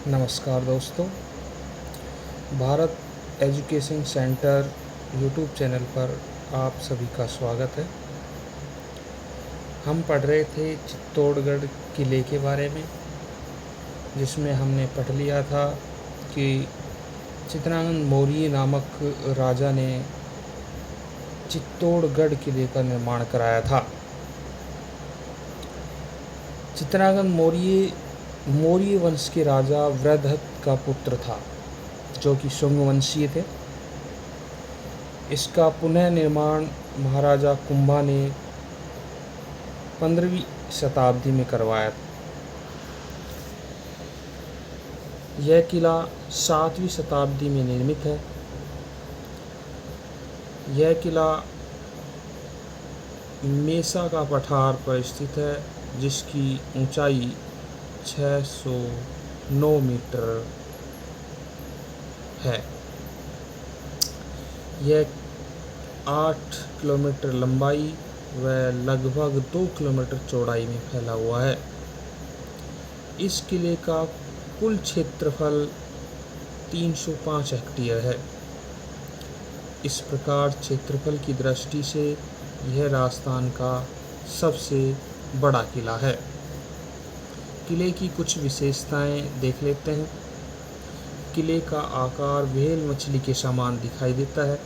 नमस्कार दोस्तों, Bharat education centre YouTube channel पर आप सभी का स्वागत है। हम पढ़ रहे थे चित्तौड़गढ़ किले के बारे में, जिसमें हमने पढ़ लिया था कि चित्रांगद मौर्य नामक राजा ने चित्तौड़गढ़ किले का निर्माण कराया था। चित्रांगद मौर्य वंश के राजा वृद्धत का पुत्र था, जो कि शुंग वंशीय थे। इसका पुनः निर्माण महाराजा कुंभा ने 15वीं शताब्दी में करवाया था। यह किला 7वीं शताब्दी में निर्मित है। यह किला मेसा का पठार पर स्थित है, जिसकी ऊंचाई 609 मीटर है। यह 8 किलोमीटर लंबाई व लगभग 2 किलोमीटर चौड़ाई में फैला हुआ है। इस किले का कुल क्षेत्रफल 305 हेक्टेयर है। इस प्रकार क्षेत्रफल की दृष्टि से यह राजस्थान का सबसे बड़ा किला है। किले की कुछ विशेषताएं देख लेते हैं। किले का आकार व्हेल मछली के समान दिखाई देता है।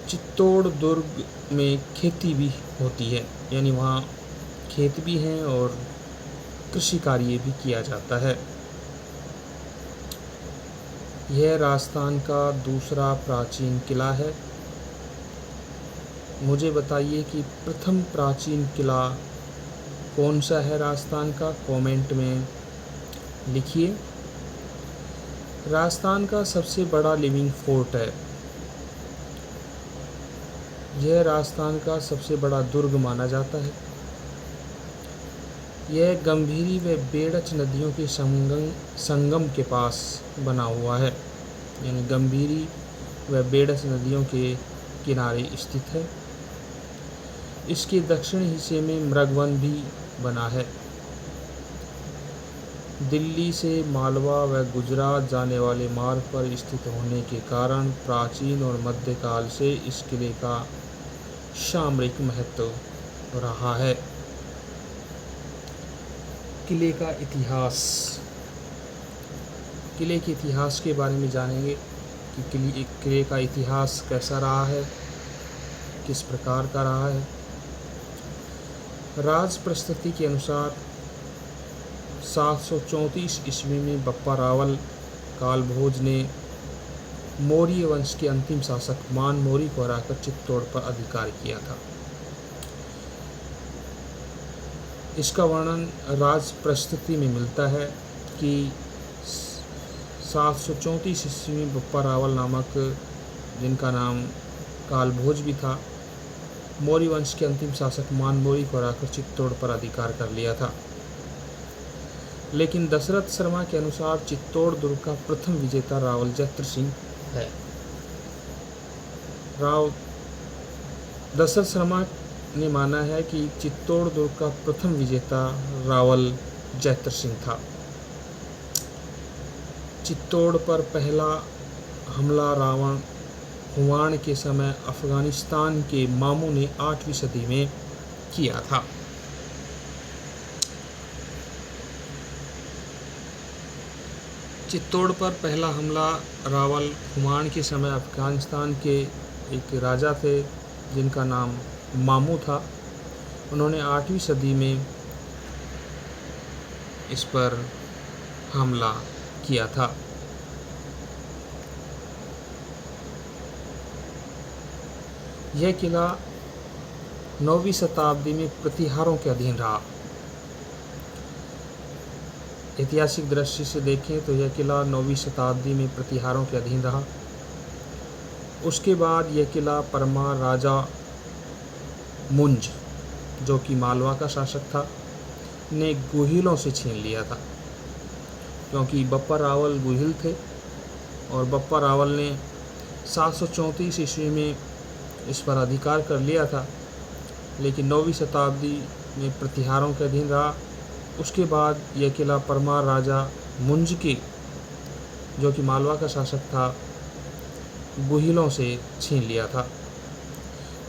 चित्तौड़ दुर्ग में खेती भी होती है, यानी वहाँ खेत भी हैं और कृषि कार्य भी किया जाता है। यह राजस्थान का दूसरा प्राचीन किला है। मुझे बताइए कि प्रथम प्राचीन किला कौन सा है राजस्थान का, कमेंट में लिखिए। राजस्थान का सबसे बड़ा लिविंग फोर्ट है। यह राजस्थान का सबसे बड़ा दुर्ग माना जाता है। यह गंभीरी व बेड़च नदियों के संगम के पास बना हुआ है, यानी गंभीरी व बेड़च नदियों के किनारे स्थित है। इसके दक्षिण हिस्से में मृगवन भी बना है। दिल्ली से मालवा व गुजरात जाने वाले मार्ग पर स्थित होने के कारण प्राचीन और मध्यकाल से इस किले का सामरिक महत्व रहा है। किले का इतिहास। किले के इतिहास के बारे में जानेंगे कि किले का इतिहास कैसा रहा है, किस प्रकार का रहा है। राज प्रस्तुति के अनुसार 734 ईस्वी में बप्पा रावल कालभोज ने मौर्य वंश के अंतिम शासक मान मौर्य को हराकर चित्तौड़ पर अधिकार किया था। इसका वर्णन राज प्रस्तुति में मिलता है कि 734 ईस्वी में बप्पा रावल नामक, जिनका नाम कालभोज भी था, मौर्य वंश के अंतिम शासक मान मौर्य को हराकर चित्तौड़ पर अधिकार कर लिया था। लेकिन दशरथ शर्मा के अनुसार चित्तौड़ दुर्ग का प्रथम विजेता रावल जैत्र सिंह है। दशरथ शर्मा ने माना है कि चित्तौड़ दुर्ग का प्रथम विजेता रावल जैत्र सिंह था। चित्तौड़ पर पहला हमला रावण हुमायूं के समय अफगानिस्तान के मामू ने 8वीं सदी में किया था। चित्तौड़ पर पहला हमला रावल हुमायूं के समय अफगानिस्तान के एक राजा थे, जिनका नाम मामू था। उन्होंने 8वीं सदी में इस पर हमला किया था। यह किला 9वीं शताब्दी में प्रतिहारों के अधीन रहा। ऐतिहासिक दृष्टि से देखें तो यह किला 9वीं शताब्दी में प्रतिहारों के अधीन रहा। उसके बाद यह किला परमार राजा मुंज, जो कि मालवा का शासक था, ने गुहिलों से छीन लिया था। क्योंकि बप्पा रावल गुहिल थे और बप्पा रावल ने 734 ईस्वी में इस पर अधिकार कर लिया था, लेकिन 9वीं शताब्दी में प्रतिहारों के अधीन रहा उसके बाद यह किला परमार राजा मुंजके, जो कि मालवा का शासक था, गुहिलों से छीन लिया था।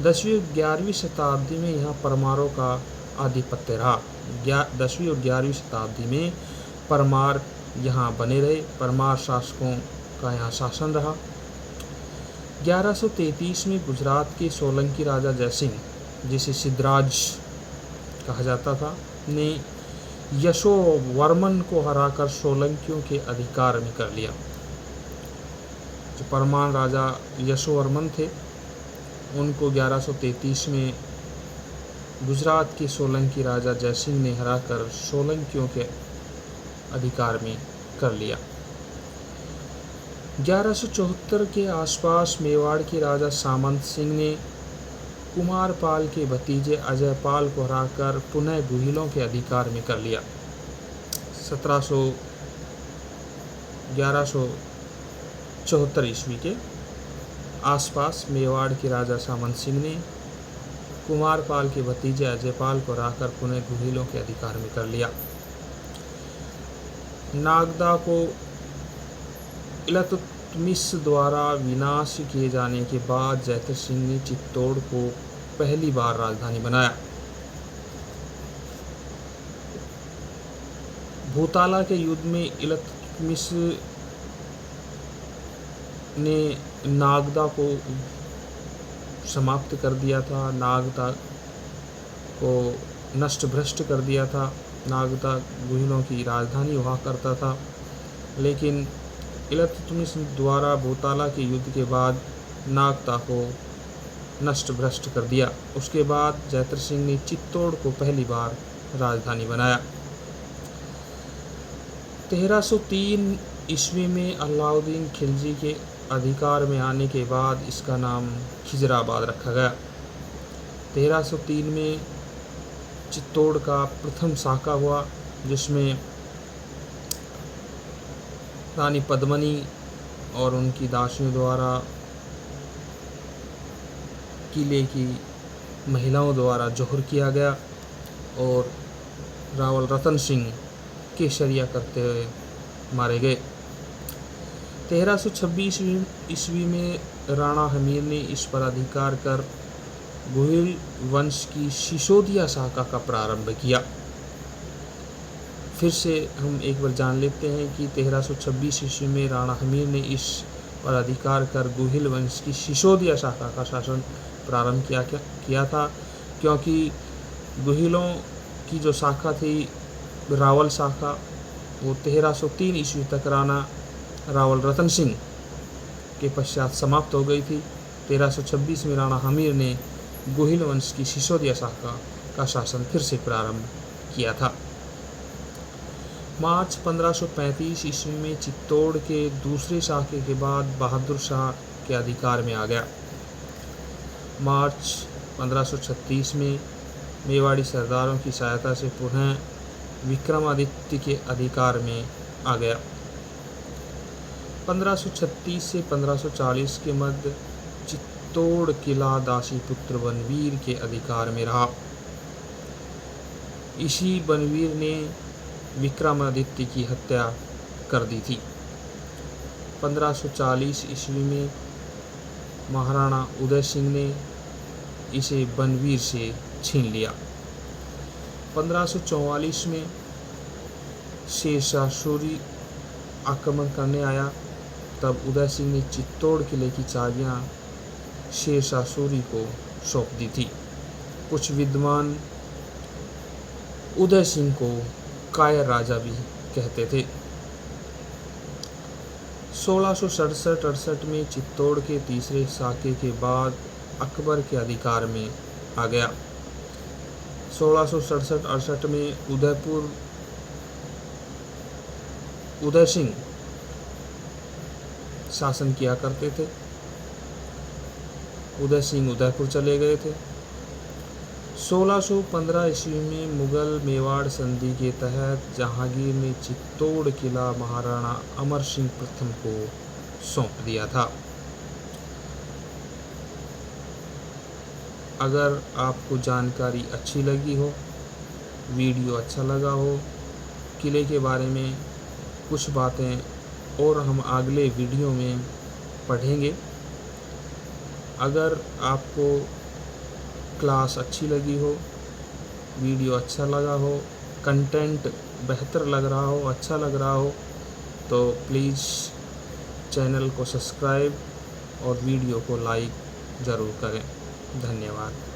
10वीं और 11वीं शताब्दी में यहाँ परमारों का आधिपत्य रहा। 10वीं और 11वीं शताब्दी में परमार यहाँ बने रहे। परमार शासकों का यहाँ शासन रहा। 1133 में गुजरात के सोलंकी राजा जयसिंह, जिसे सिद्धराज कहा जाता था, ने यशोवर्मन को हराकर सोलंकियों के अधिकार में कर लिया। जो परमार राजा यशोवर्मन थे, उनको 1133 में गुजरात के सोलंकी राजा जयसिंह ने हराकर सोलंकियों के अधिकार में कर लिया। 1174 के आसपास मेवाड़ के राजा सामंत सिंह ने कुमारपाल के भतीजे अजयपाल को हराकर पुनः गुहिलों के अधिकार में कर लिया। 1174 ईस्वी के आसपास मेवाड़ के राजा सामंत सिंह ने कुमारपाल के भतीजे अजयपाल को हराकर पुनः गुहिलों के अधिकार में कर लिया। नागदा को इलतुतमिश द्वारा विनाश किए जाने के बाद जैतर सिंह ने चित्तौड़ को पहली बार राजधानी बनाया। भूताला के युद्ध में इलतुतमिश ने नागदा को समाप्त कर दिया था, नागदा को नष्ट भ्रष्ट कर दिया था। नागदा गुहिलों की राजधानी हुआ करता था, लेकिन इलतुतमिश द्वारा भूताला के युद्ध के बाद नागदा को नष्ट भ्रष्ट कर दिया। उसके बाद जैतर सिंह ने चित्तौड़ को पहली बार राजधानी बनाया। 1303 ईस्वी में अलाउद्दीन खिलजी के अधिकार में आने के बाद इसका नाम खिजराबाद रखा गया। 1303 में चित्तौड़ का प्रथम साका हुआ, जिसमें रानी पद्मनी और उनकी दासियों द्वारा किले की महिलाओं द्वारा जौहर किया गया और रावल रतन सिंह केसरिया करते हुए मारे गए। 1326 ईस्वी में राणा हमीर ने इस पर अधिकार कर गुहिल वंश की सिसोदिया शाखा का प्रारंभ किया। फिर से हम एक बार जान लेते हैं कि 1326 ईस्वी में राणा हमीर ने इस पर अधिकार कर गुहिल वंश की सिसोदिया शाखा का शासन प्रारंभ किया था, क्योंकि गुहिलों की जो शाखा थी, रावल शाखा, वो 1303 ईस्वी तक राणा रावल रतन सिंह के पश्चात समाप्त हो गई थी। 1326 में राणा हमीर ने गुहिल वंश की सिसोदिया शाखा का शासन फिर से प्रारंभ किया था। मार्च 1535 ईस्वी में चित्तौड़ के दूसरे शाखे के बाद बहादुर शाह के अधिकार में आ गया। मार्च 1536 में मेवाड़ी सरदारों की सहायता से पुनः विक्रमादित्य के अधिकार में आ गया। 1536 से 1540 के मध्य चित्तौड़ किला दासीपुत्र बनवीर के अधिकार में रहा। इसी बनवीर ने विक्रमादित्य की हत्या कर दी थी। 1540 ईस्वी में महाराणा उदय सिंह ने इसे बनवीर से छीन लिया। 1544 में शेरशाह सूरी आक्रमण करने आया, तब उदय सिंह ने चित्तौड़ किले की चाबियां शेरशाह सूरी को सौंप दी थी। कुछ विद्वान उदय सिंह को कायर राजा भी कहते थे। 1667-68 में चित्तौड़ के तीसरे साके के बाद अकबर के अधिकार में आ गया। 1667-68 में उदय सिंह शासन किया करते थे। उदय सिंह उदयपुर चले गए थे। 1615 ईस्वी में मुगल मेवाड़ संधि के तहत जहांगीर ने चित्तौड़ किला महाराणा अमर सिंह प्रथम को सौंप दिया था। अगर आपको जानकारी अच्छी लगी हो, वीडियो अच्छा लगा हो, किले के बारे में कुछ बातें और हम अगले वीडियो में पढ़ेंगे। अगर आपको क्लास अच्छी लगी हो, वीडियो अच्छा लगा हो, कंटेंट बेहतर लग रहा हो, अच्छा लग रहा हो, तो प्लीज़ चैनल को सब्सक्राइब और वीडियो को लाइक ज़रूर करें। धन्यवाद।